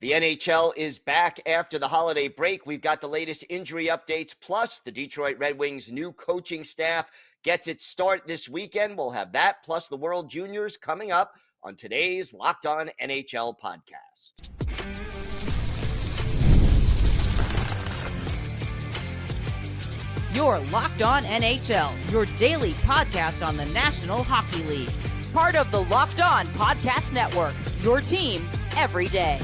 The NHL is back after the holiday break. We've got the latest injury updates, plus the Detroit Red Wings' new coaching staff gets its start this weekend. We'll have that, plus the World Juniors coming up on today's Locked On NHL podcast. You're Locked On NHL, your daily podcast on the National Hockey League. Part of the Locked On Podcast Network, your team every day.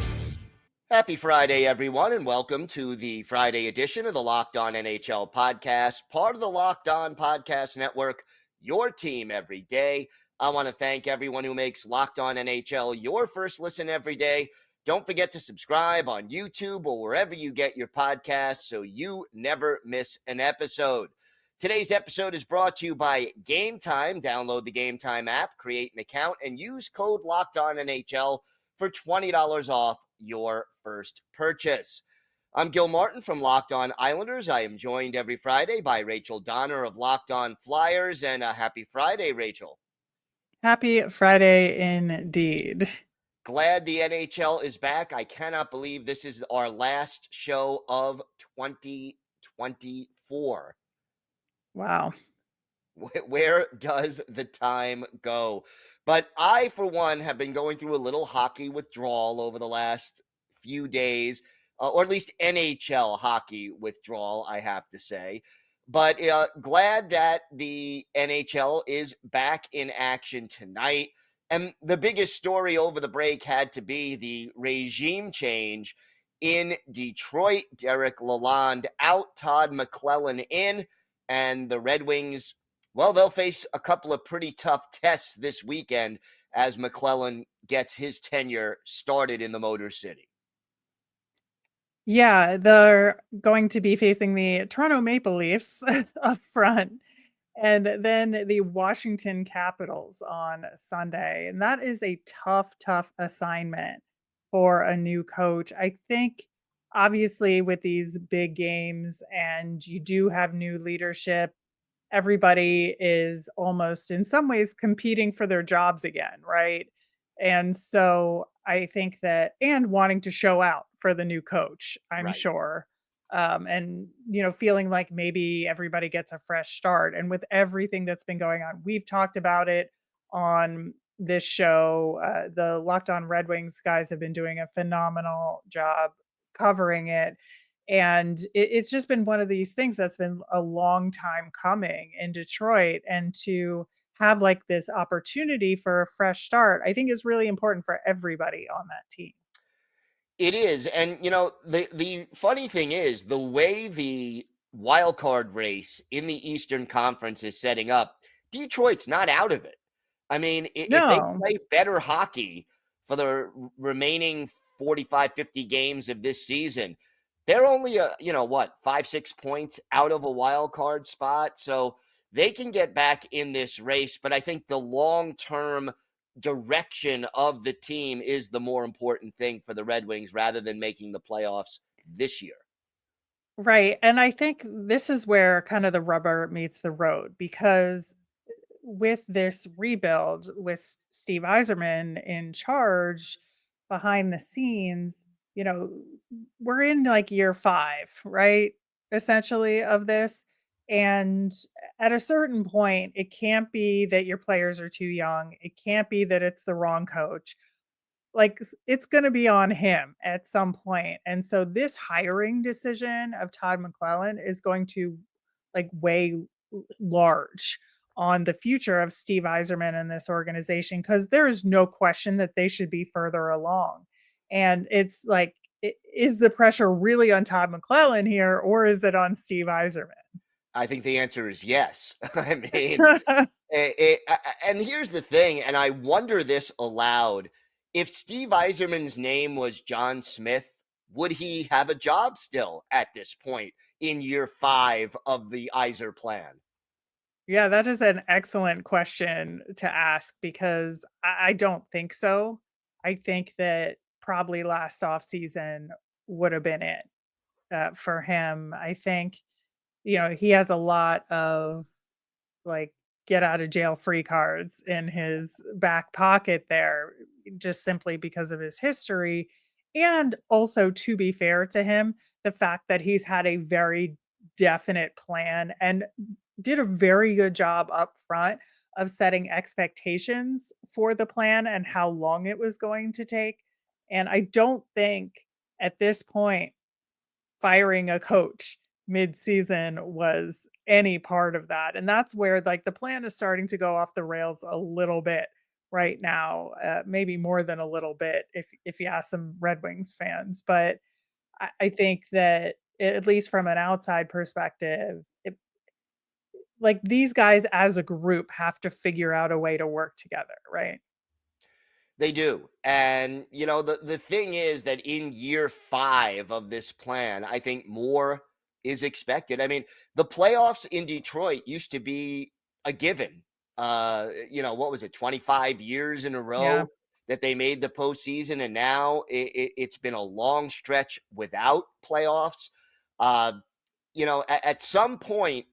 Happy Friday, everyone, and welcome to the Friday edition of the Locked On NHL podcast, part of the Locked On Podcast Network, your team every day. I want to thank everyone who makes Locked On NHL your first listen every day. Don't forget to subscribe on YouTube or wherever you get your podcasts so you never miss an episode. Today's episode is brought to you by Game Time. Download the Game Time app, create an account, and use code LOCKEDONNHL for $20 off your first purchase. I'm Gil Martin from Locked On Islanders. I am joined every Friday by Rachel Donner of Locked On Flyers, and happy Friday, Rachel. Happy Friday indeed. Glad the NHL is back. I cannot believe this is our last show of 2024. Wow. Where does the time go? But I, for one, have been going through a little hockey withdrawal over the last few days, or at least NHL hockey withdrawal, I have to say. But glad that the NHL is back in action tonight. And the biggest story over the break had to be the regime change in Detroit. Patrik Laine out, Todd McLellan in, and the Red Wings, well, they'll face a couple of pretty tough tests this weekend as McLellan gets his tenure started in the Motor City. Yeah, they're going to be facing the Toronto Maple Leafs up front and then the Washington Capitals on Sunday. And that is a tough assignment for a new coach. I think, obviously, with these big games and you do have new leadership, everybody is almost in some ways competing for their jobs again, right? And so I think that, and wanting to show out for the new coach, I'm Right. sure. And, feeling like maybe everybody gets a fresh start. And with everything that's been going on, we've talked about it on this show. The Locked On Red Wings guys have been doing a phenomenal job covering it. And it's just been one of these things that's been a long time coming in Detroit. And to have like this opportunity for a fresh start, I think is really important for everybody on that team. It is. And, the funny thing is the way the wild card race in the Eastern Conference is setting up, Detroit's not out of it. I mean, if they No, play better hockey for the remaining 45, 50 games of this season, they're only, 5-6 points out of a wild card spot. So they can get back in this race. But I think the long-term direction of the team is the more important thing for the Red Wings rather than making the playoffs this year. right. And I think this is where kind of the rubber meets the road, because with this rebuild, with Steve Yzerman in charge behind the scenes, you know, we're in like year 5, right? Essentially of this. And at a certain point, it can't be that your players are too young. It can't be that it's the wrong coach. Like it's going to be on him at some point. And so this hiring decision of Todd McLellan is going to like weigh large on the future of Steve Yzerman and this organization, because there is no question that they should be further along. And it's like, is the pressure really on Todd McLellan here, or is it on Steve Yzerman? I think the answer is yes. I mean, and here's the thing, and I wonder this aloud. If Steve Yzerman's name was John Smith, would he have a job still at this point in year 5 of the Yzer plan? Yeah, that is an excellent question to ask, because I don't think so. I think that probably last off season would have been it for him. I think, he has a lot of like get out of jail free cards in his back pocket there, just simply because of his history. And also, to be fair to him, the fact that he's had a very definite plan and did a very good job up front of setting expectations for the plan and how long it was going to take. And I don't think at this point firing a coach mid-season was any part of that. And that's where like the plan is starting to go off the rails a little bit right now, maybe more than a little bit if you ask some Red Wings fans. But I think that at least from an outside perspective, like these guys as a group have to figure out a way to work together, right? They do. And, the thing is that in year 5 of this plan, I think more is expected. I mean, the playoffs in Detroit used to be a given. What was it, 25 years in a Yeah. row that they made the postseason, and now it's been a long stretch without playoffs. Uh, at some point,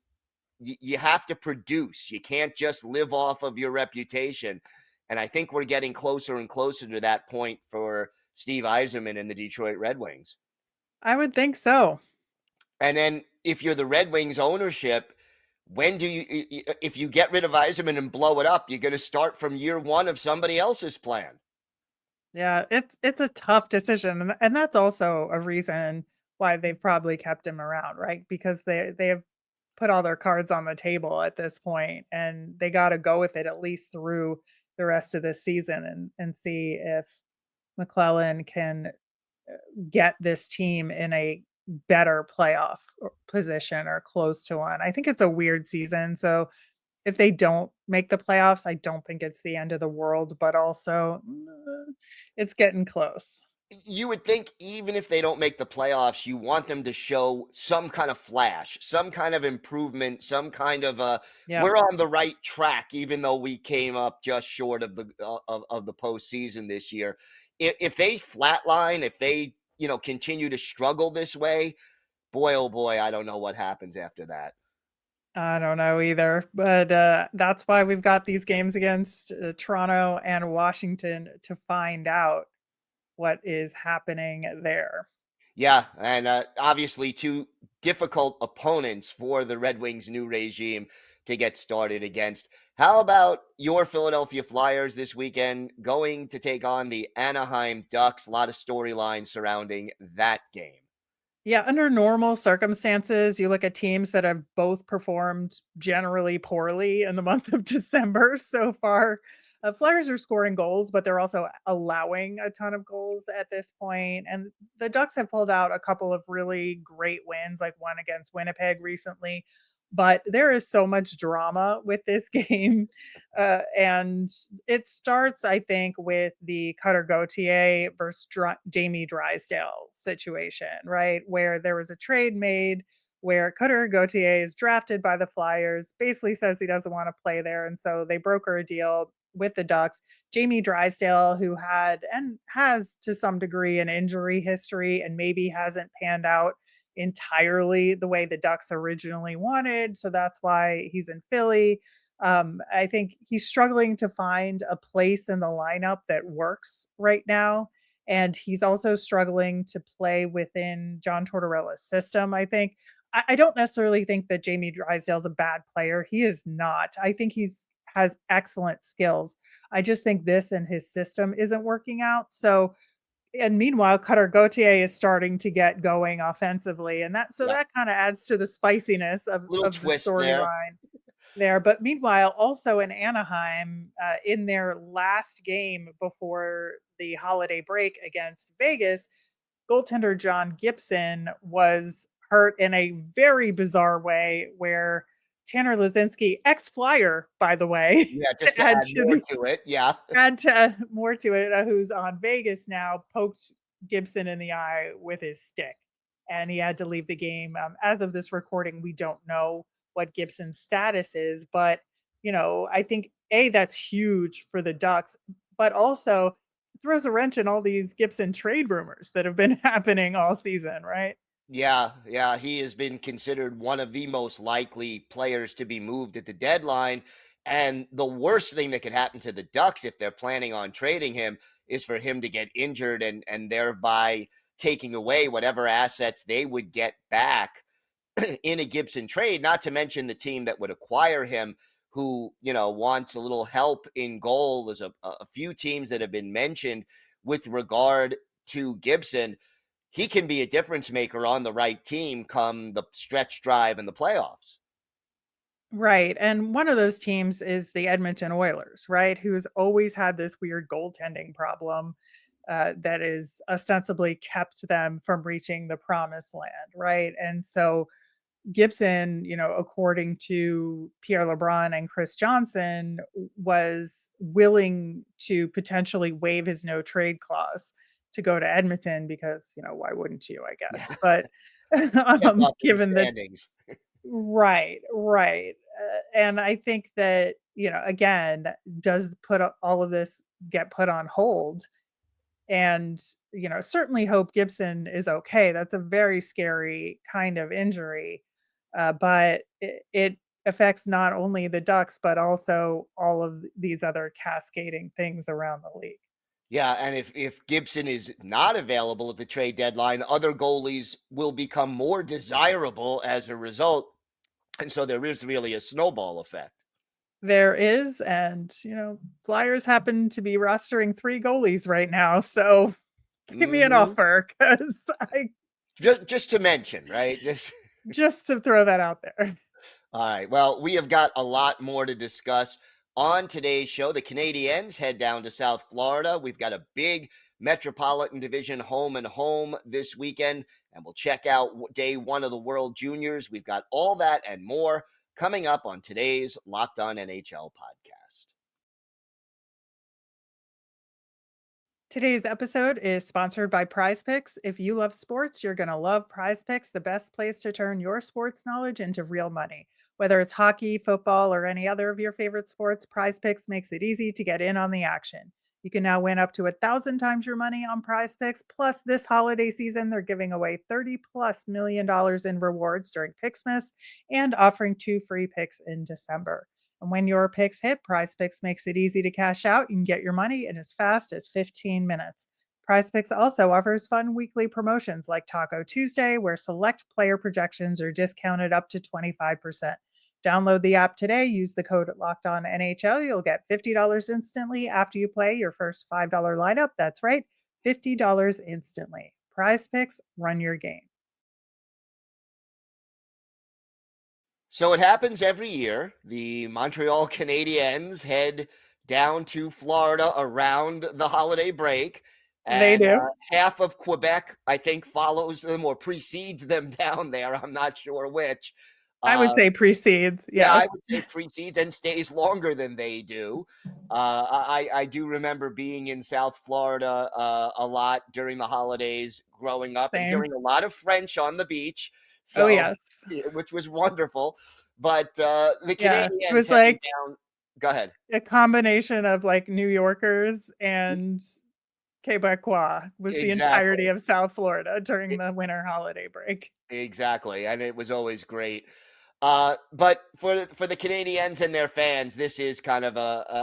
you have to produce. You can't just live off of your reputation. And I think we're getting closer and closer to that point for Steve Yzerman and the Detroit Red Wings. I would think so. And then if you're the Red Wings ownership, when do you, if you get rid of Yzerman and blow it up, you're going to start from year 1 of somebody else's plan. Yeah, it's a tough decision, and that's also a reason why they've probably kept him around, right? Because they have put all their cards on the table at this point, and they got to go with it at least through the rest of this season and see if McLellan can get this team in a better playoff position or close to one. I think it's a weird season, so if they don't make the playoffs, I don't think it's the end of the world, but also it's getting close. You would think even if they don't make the playoffs, you want them to show some kind of flash, some kind of improvement, some kind of Yeah. we're on the right track, even though we came up just short of the postseason this year. If they flatline, if they continue to struggle this way, boy oh boy, I don't know what happens after that. I don't know either, but that's why we've got these games against Toronto and Washington to find out what is happening there. Yeah, and obviously 2 difficult opponents for the Red Wings' new regime to get started against. How about your Philadelphia Flyers this weekend going to take on the Anaheim Ducks? A lot of storylines surrounding that game. Yeah, under normal circumstances, you look at teams that have both performed generally poorly in the month of December so far. Flyers are scoring goals, but they're also allowing a ton of goals at this point. And the Ducks have pulled out a couple of really great wins, like one against Winnipeg recently. But there is so much drama with this game. And it starts, I think, with the Cutter Gauthier versus Jamie Drysdale situation, right? Where there was a trade made where Cutter Gauthier is drafted by the Flyers, basically says he doesn't want to play there. And so they broker a deal with the Ducks. Jamie Drysdale, who had and has to some degree an injury history and maybe hasn't panned out entirely the way the Ducks originally wanted. So that's why he's in Philly. I think he's struggling to find a place in the lineup that works right now. And he's also struggling to play within John Tortorella's system, I think. I don't necessarily think that Jamie Drysdale's a bad player. He is not. I think he's has excellent skills. I just think this and his system isn't working out. So and meanwhile, Cutter Gauthier is starting to get going offensively, and Yeah, that kind of adds to the spiciness little of the twist there. storyline there. But meanwhile, also in Anaheim, in their last game before the holiday break against Vegas, goaltender John Gibson was hurt in a very bizarre way where Tanner Lazinski, ex-Flyer, by the way, Yeah, just to had add to more to it. Yeah. add to more to it, who's on Vegas now, poked Gibson in the eye with his stick, and he had to leave the game. As of this recording, we don't know what Gibson's status is, but I think that's huge for the Ducks, but also throws a wrench in all these Gibson trade rumors that have been happening all season, right? Yeah, he has been considered one of the most likely players to be moved at the deadline. And the worst thing that could happen to the Ducks if they're planning on trading him is for him to get injured and thereby taking away whatever assets they would get back in a Gibson trade, not to mention the team that would acquire him, who, wants a little help in goal. There's a few teams that have been mentioned with regard to Gibson. He can be a difference maker on the right team come the stretch drive and the playoffs. Right. And one of those teams is the Edmonton Oilers, right? Who's always had this weird goaltending problem that is ostensibly kept them from reaching the promised land, right? And so Gibson, according to Pierre LeBrun and Chris Johnson, was willing to potentially waive his no trade clause to go to Edmonton because, why wouldn't you, I guess. Yeah. But given that, standings. right. And I think that, again, does all of this get put on hold? And, certainly hope Gibson is okay. That's a very scary kind of injury. But it affects not only the Ducks, but also all of these other cascading things around the league. Yeah, and if Gibson is not available at the trade deadline, other goalies will become more desirable as a result. And so there is really a snowball effect. There is, and, Flyers happen to be rostering 3 goalies right now, so give me an offer because I just to mention, right? just to throw that out there. All right. Well, we have got a lot more to discuss on today's show. The Canadiens head down to South Florida. We've got a big Metropolitan Division home and home this weekend, and we'll check out day 1 of the World Juniors. We've got all that and more coming up on today's Locked On NHL podcast. Today's episode is sponsored by Prize Picks. If you love sports, you're going to love Prize Picks, the best place to turn your sports knowledge into real money. Whether it's hockey, football, or any other of your favorite sports, Prize Picks makes it easy to get in on the action. You can now win up to 1,000 times your money on Prize Picks. Plus, this holiday season, they're giving away $30+ million in rewards during Picksmas and offering 2 free picks in December. And when your picks hit, Prize Picks makes it easy to cash out. You can get your money in as fast as 15 minutes. Prize Picks also offers fun weekly promotions like Taco Tuesday, where select player projections are discounted up to 25%. Download the app today. Use the code LOCKEDONNHL. You'll get $50 instantly after you play your first $5 lineup. That's right, $50 instantly. Prize Picks, run your game. So it happens every year. The Montreal Canadiens head down to Florida around the holiday break. And They do. Half of Quebec, I think, follows them or precedes them down there. I'm not sure which. I would say precedes. Yes. Yeah, I would say precedes and stays longer than they do. I do remember being in South Florida a lot during the holidays growing up. Same. And hearing a lot of French on the beach. So, yes. Which was wonderful. But the Canadiens it was like down. Go ahead. A combination of like New Yorkers and Quebecois was the entirety of South Florida during the winter holiday break. Exactly. And it was always great. But for the Canadiens and their fans, this is kind of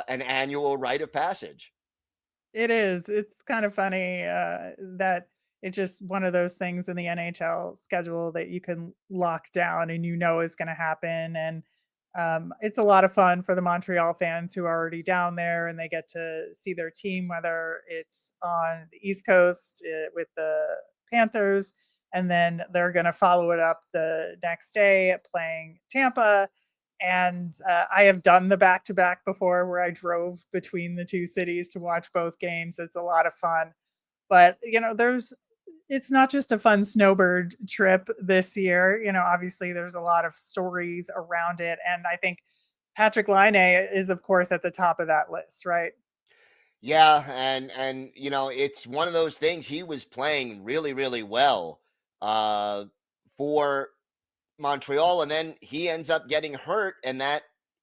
an annual rite of passage. It is. It's kind of funny that it's just one of those things in the NHL schedule that you can lock down and is going to happen. And it's a lot of fun for the Montreal fans who are already down there, and they get to see their team, whether it's on the East Coast with the Panthers, and then they're going to follow it up the next day playing Tampa. And I have done the back-to-back before where I drove between the two cities to watch both games. It's a lot of fun. But, it's not just a fun snowbird trip this year. Obviously there's a lot of stories around it. And I think Patrik Laine is, of course, at the top of that list, right? Yeah. And it's one of those things. He was playing really, really well for Montreal, and then he ends up getting hurt. And that,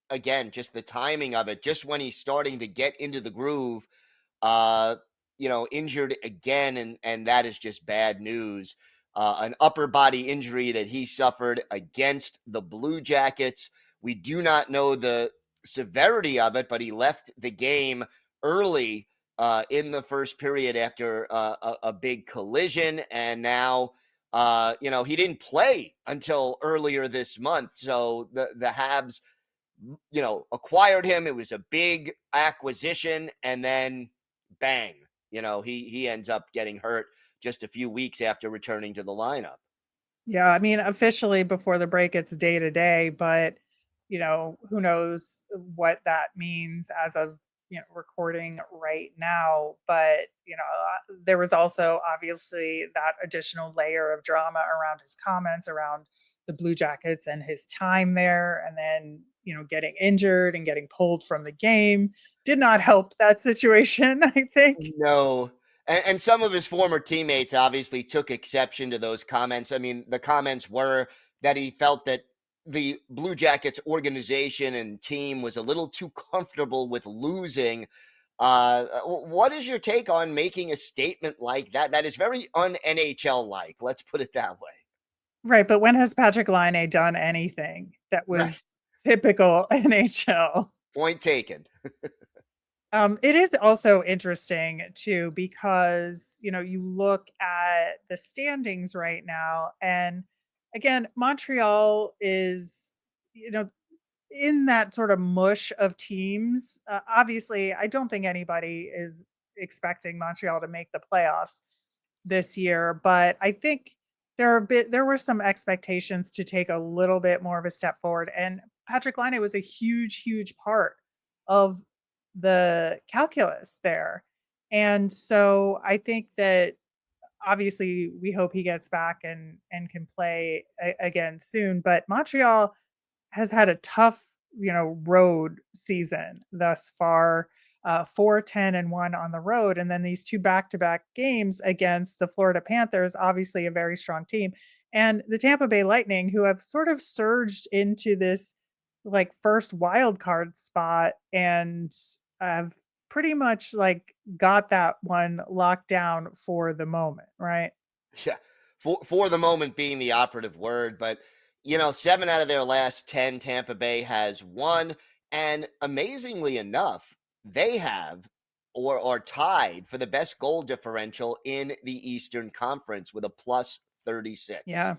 again, just the timing of it, just when he's starting to get into the groove, injured again, and that is just bad news. An upper body injury that he suffered against the Blue Jackets. We do not know the severity of it, but he left the game early in the first period after a big collision. And now, he didn't play until earlier this month. So the Habs, acquired him. It was a big acquisition. And then bang, he ends up getting hurt just a few weeks after returning to the lineup. Yeah, I mean, officially before the break, it's day to day, but who knows what that means as of recording right now. But there was also obviously that additional layer of drama around his comments around the Blue Jackets and his time there, and then getting injured and getting pulled from the game did not help that situation. I think. No. And some of his former teammates obviously took exception to those comments. I mean, the comments were that he felt that the Blue Jackets organization and team was a little too comfortable with losing. What is your take on making a statement like that? That is very un-NHL like. Let's put it that way. Right, but when has Patrik Laine done anything that Right. was typical NHL? Point taken. It is also interesting too because you look at the standings right now, and again, Montreal is in that sort of mush of teams. Obviously, I don't think anybody is expecting Montreal to make the playoffs this year, but I think there were some expectations to take a little bit more of a step forward, and Patrik Laine was a huge part of the calculus there. And so I think that obviously we hope he gets back and can play again soon, but Montreal has had a tough, road season thus far. 4-10-1 on the road, and then these two back-to-back games against the Florida Panthers, obviously a very strong team, and the Tampa Bay Lightning, who have sort of surged into this like first wild card spot and have pretty much like got that one locked down for the moment, right? Yeah, for the moment being the operative word, but 7 out of their last 10 Tampa Bay has won, and amazingly enough, they have or are tied for the best goal differential in the Eastern Conference with a plus 36. Yeah.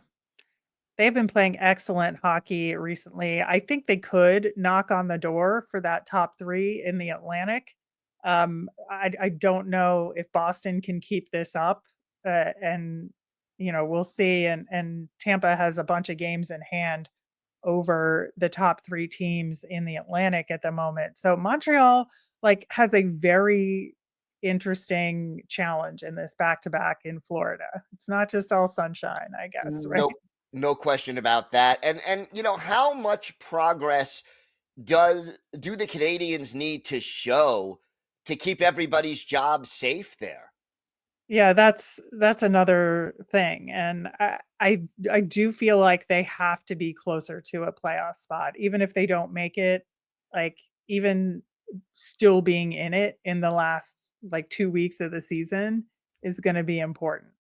They've been playing excellent hockey recently. I think they could knock on the door for that top 3 in the Atlantic. I don't know if Boston can keep this up, and, we'll see, and Tampa has a bunch of games in hand over the top 3 teams in the Atlantic at the moment. So Montreal, like, has a very interesting challenge in this back-to-back in Florida. It's not just all sunshine, I guess, right? No, no question about that. And how much progress do the Canadians need to show to keep everybody's job safe there? Yeah, that's another thing, and I do feel like they have to be closer to a playoff spot, even if they don't make it, like, even still being in it in the last, like, 2 weeks of the season is gonna be important.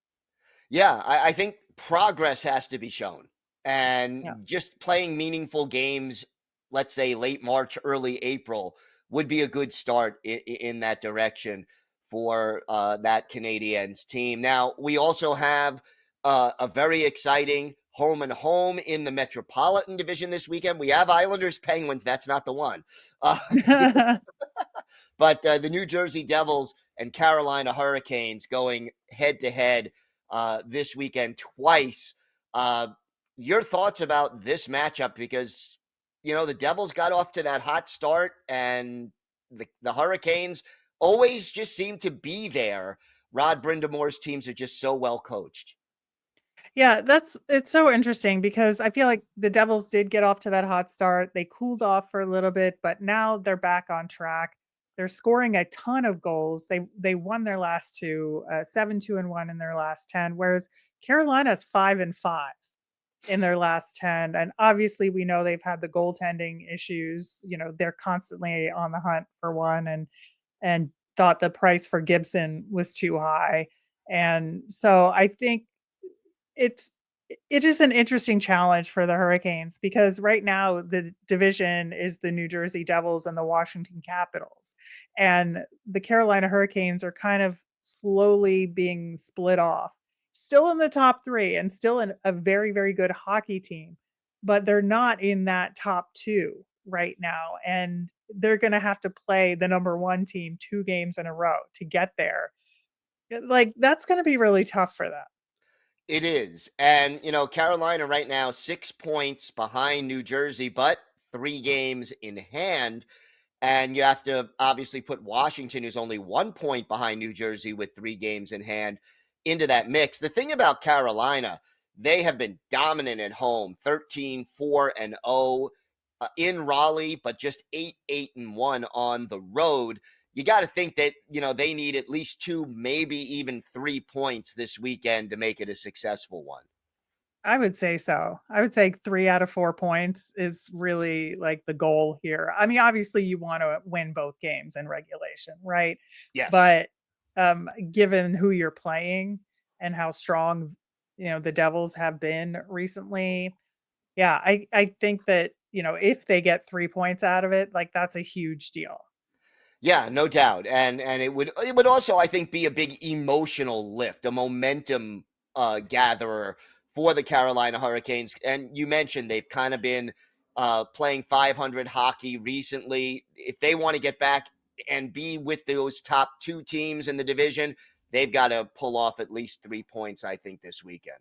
Yeah, I think progress has to be shown. Yeah. And just playing meaningful games, let's say late March, early April, would be a good start in that direction for that Canadiens team. Now, we also have a very exciting home and home in the Metropolitan Division this weekend. We have Islanders Penguins. That's not the one. Uh, but the New Jersey Devils and Carolina Hurricanes going head to head this weekend twice. Your thoughts about this matchup? Because the Devils got off to that hot start, and the Hurricanes always just seem to be there. Rod Brindamore's teams are just so well coached. Yeah, it's so interesting because I feel like the Devils did get off to that hot start. They cooled off for a little bit, but now they're back on track. They're scoring a ton of goals. They won their last 2, 7-2-1 in their last 10, whereas Carolina's 5-5 in their last 10. And obviously we know they've had the goaltending issues. They're constantly on the hunt for one, and thought the price for Gibson was too high. And so I think it's It is an interesting challenge for the Hurricanes because right now the division is the New Jersey Devils and the Washington Capitals. And the Carolina Hurricanes are kind of slowly being split off. Still in the top 3 and still in a very, very good hockey team, but they're not in that top 2 right now. And they're going to have to play the number 1 team 2 games in a row to get there. Like, that's going to be really tough for them. It is. And, Carolina right now, 6 points behind New Jersey, but 3 games in hand. And you have to obviously put Washington, who's only 1 point behind New Jersey with 3 games in hand, into that mix. The thing about Carolina, they have been dominant at home, 13-4-0 in Raleigh, but just 8-8-1 on the road. You got to think that, they need at least 2, maybe even 3 points this weekend to make it a successful one. I would say so. I would say 3 out of 4 points is really like the goal here. I mean, obviously you want to win both games in regulation, right? Yes. But given who you're playing and how strong, the Devils have been recently, yeah, I think that, if they get 3 points out of it, like that's a huge deal. Yeah, no doubt. And it would also, I think, be a big emotional lift, a momentum gatherer for the Carolina Hurricanes. And you mentioned they've kind of been playing 500 hockey recently. If they want to get back and be with those top 2 teams in the division, they've got to pull off at least 3 points, I think, this weekend.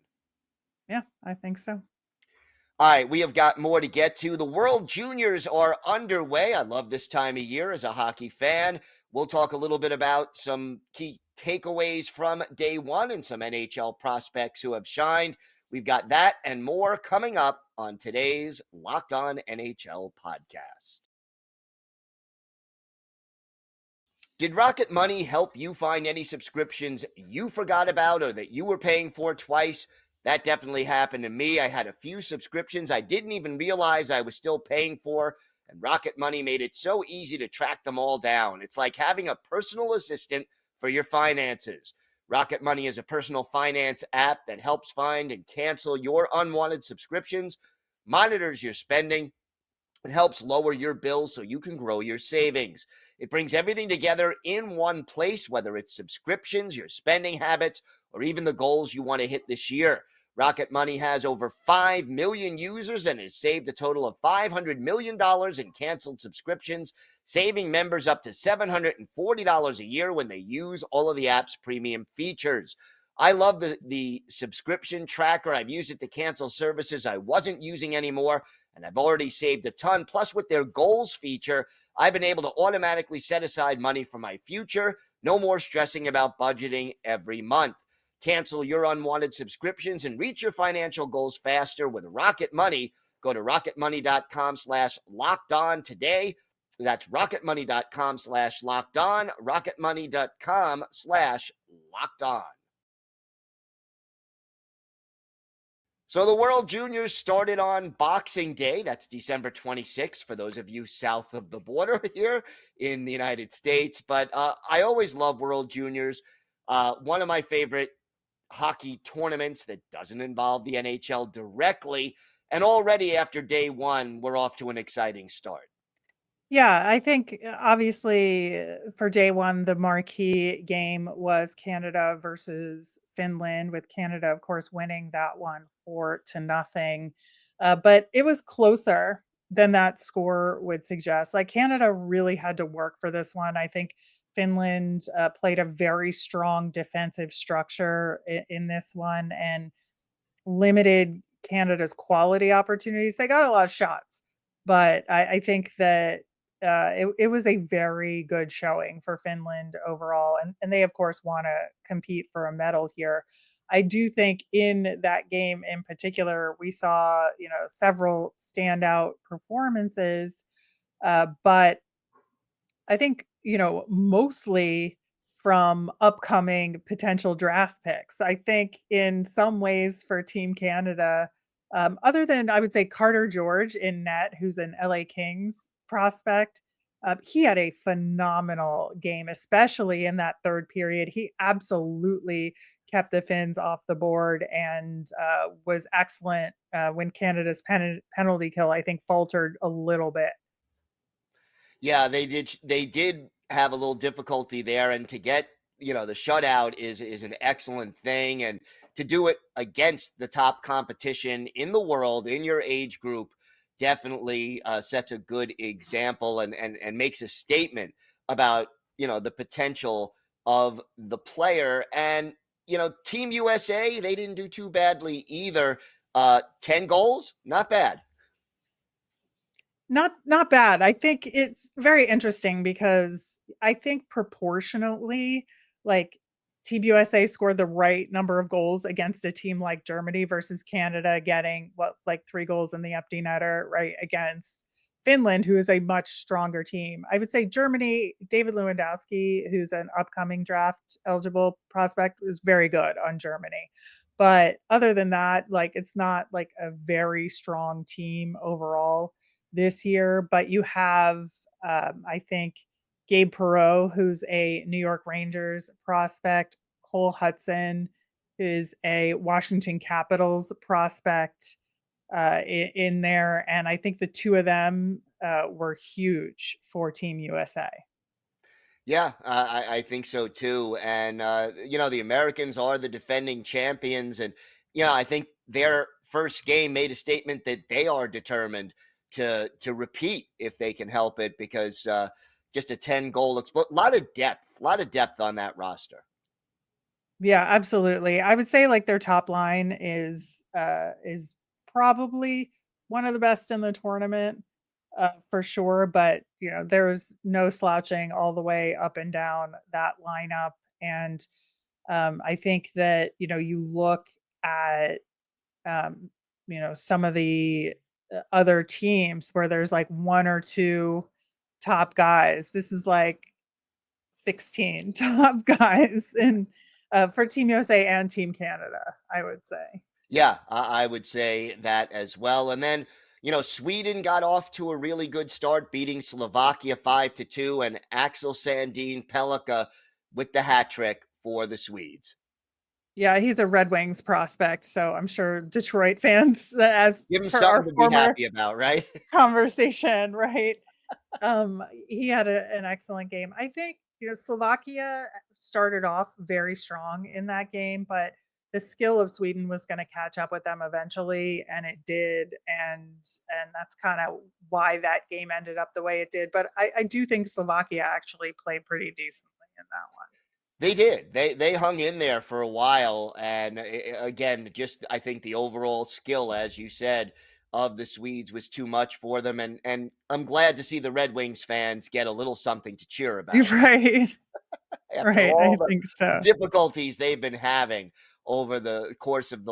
Yeah, I think so. All right, we have got more to get to. The World Juniors are underway. I love this time of year as a hockey fan. We'll talk a little bit about some key takeaways from day 1 and some NHL prospects who have shined. We've got that and more coming up on today's Locked On NHL podcast. Did Rocket Money help you find any subscriptions you forgot about or that you were paying for twice? That definitely happened to me. I had a few subscriptions I didn't even realize I was still paying for, and Rocket Money made it so easy to track them all down. It's like having a personal assistant for your finances. Rocket Money is a personal finance app that helps find and cancel your unwanted subscriptions, monitors your spending, and helps lower your bills so you can grow your savings. It brings everything together in one place, whether it's subscriptions, your spending habits, or even the goals you want to hit this year. Rocket Money has over 5 million users and has saved a total of $500 million in canceled subscriptions, saving members up to $740 a year when they use all of the app's premium features. I love the subscription tracker. I've used it to cancel services I wasn't using anymore, and I've already saved a ton. Plus, with their goals feature, I've been able to automatically set aside money for my future. No more stressing about budgeting every month. Cancel your unwanted subscriptions and reach your financial goals faster with Rocket Money. Go to rocketmoney.com/lockedon today. That's rocketmoney.com/lockedon, rocketmoney.com/lockedon. So the World Juniors started on Boxing Day. That's December 26th for those of you south of the border here in the United States. But I always love World Juniors. One of my favorite hockey tournaments that doesn't involve the NHL directly. And already after day 1, we're off to an exciting start. Yeah, I think obviously for day 1, the marquee game was Canada versus Finland, with Canada, of course, winning that one 4-0. But it was closer than that score would suggest. Like, Canada really had to work for this one. I think Finland played a very strong defensive structure in this one and limited Canada's quality opportunities. They got a lot of shots, but I think that it was a very good showing for Finland overall. And they, of course, want to compete for a medal here. I do think in that game in particular, we saw, several standout performances, but I think, mostly from upcoming potential draft picks. I think in some ways for Team Canada, other than I would say Carter George in net, who's an LA Kings prospect, he had a phenomenal game, especially in that third period. He absolutely kept the Finns off the board and was excellent when Canada's penalty kill, I think, faltered a little bit. Yeah, they did. They did have a little difficulty there, and to get the shutout is an excellent thing, and to do it against the top competition in the world in your age group definitely sets a good example and makes a statement about the potential of the player. And Team USA, they didn't do too badly either. 10 goals, not bad. Not bad. I think it's very interesting because I think proportionately, like Team USA scored the right number of goals against a team like Germany versus Canada getting like 3 goals in the empty netter, right, against Finland, who is a much stronger team. I would say Germany, David Lewandowski, who's an upcoming draft eligible prospect, was very good on Germany. But other than that, like it's not like a very strong team overall this year, but you have, I think, Gabe Perreault, who's a New York Rangers prospect, Cole Hudson, who's a Washington Capitals prospect in there. And I think the two of them were huge for Team USA. Yeah, I think so too. And, the Americans are the defending champions. And, I think their first game made a statement that they are determined to repeat if they can help it, because just a 10-goal a lot of depth on that roster. Yeah, absolutely. I would say like their top line is probably one of the best in the tournament for sure. But there's no slouching all the way up and down that lineup. And I think that you look at some of the other teams where there's like one or two top guys. This is like 16 top guys in for Team USA and Team Canada, I would say. Yeah, I would say that as well. And then, Sweden got off to a really good start, beating Slovakia 5-2, and Axel Sandin Pellikka with the hat trick for the Swedes. Yeah, he's a Red Wings prospect, so I'm sure Detroit fans, as Give him per our something to be former happy about, right? conversation, right? He had an excellent game. I think Slovakia started off very strong in that game, but the skill of Sweden was going to catch up with them eventually, and it did. And that's kind of why that game ended up the way it did. But I do think Slovakia actually played pretty decently in that one. They did. They hung in there for a while, and again, just I think the overall skill, as you said, of the Swedes was too much for them, and I'm glad to see the Red Wings fans get a little something to cheer about. Right. After Right. all I the think so. difficulties they've been having over the course of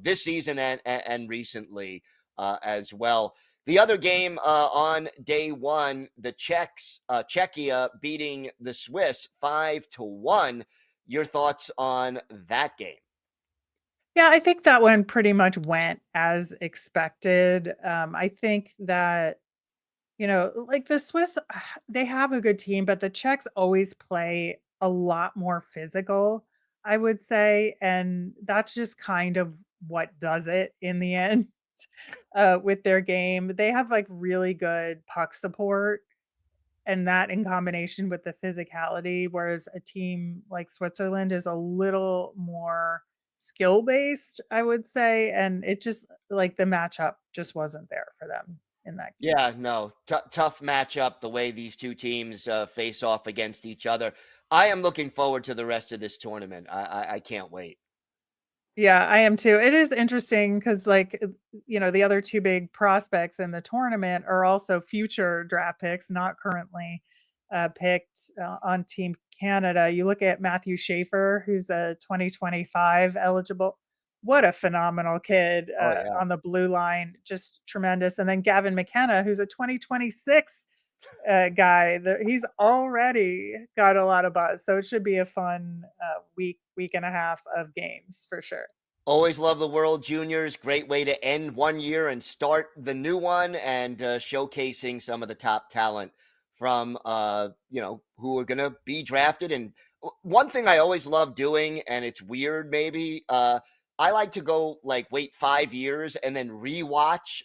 this season and recently as well. The other game on day one, the Czechia beating the Swiss 5-1. Your thoughts on that game? Yeah, I think that one pretty much went as expected. I think that, like the Swiss, they have a good team, but the Czechs always play a lot more physical, I would say. And that's just kind of what does it in the end with their game. They have like really good puck support, and that in combination with the physicality, whereas a team like Switzerland is a little more skill based, I would say. And it just like the matchup just wasn't there for them in that game. Yeah, no, tough matchup the way these two teams face off against each other. I am looking forward to the rest of this tournament. I can't wait. Yeah, I am too. It is interesting because, like, the other two big prospects in the tournament are also future draft picks, not currently picked on Team Canada. You look at Matthew Schaefer, who's a 2025 eligible. What a phenomenal kid Oh yeah. on the blue line, just tremendous. And then Gavin McKenna, who's a 2026 guy. He's already got a lot of buzz, so it should be a fun week and a half of games for sure. Always love the World Juniors. Great way to end one year and start the new one, and showcasing some of the top talent from who are going to be drafted and one thing I always love doing, and it's weird maybe, I like to go like wait 5 years and then rewatch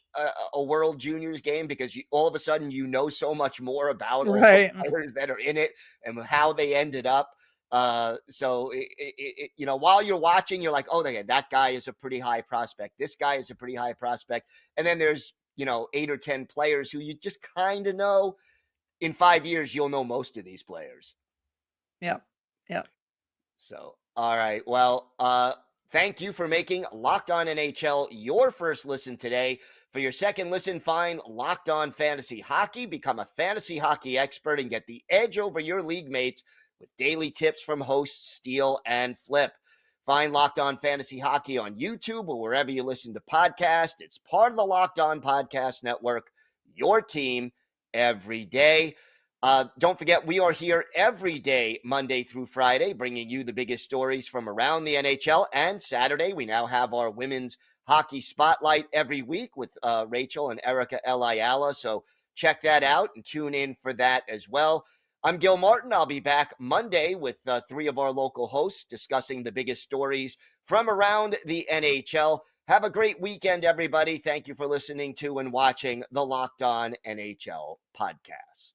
a World Juniors game because all of a sudden so much more about all the Right. players that are in it and how they ended up. So while you're watching, you're like, oh, that guy is a pretty high prospect. This guy is a pretty high prospect, and then there's 8 or 10 players who you just kind of know. In 5 years, you'll know most of these players. Yeah. Yeah. So, all right. Well, thank you for making Locked On NHL your first listen today. For your second listen, find Locked On Fantasy Hockey. Become a fantasy hockey expert and get the edge over your league mates with daily tips from hosts Steele and Flip. Find Locked On Fantasy Hockey on YouTube or wherever you listen to podcasts. It's part of the Locked On Podcast Network, your team every day. Don't forget, we are here every day, Monday through Friday, bringing you the biggest stories from around the NHL. And Saturday, we now have our women's hockey spotlight every week with Rachel and Erica Eliala. So check that out and tune in for that as well. I'm Gil Martin. I'll be back Monday with 3 of our local hosts discussing the biggest stories from around the NHL. Have a great weekend, everybody. Thank you for listening to and watching the Locked On NHL podcast.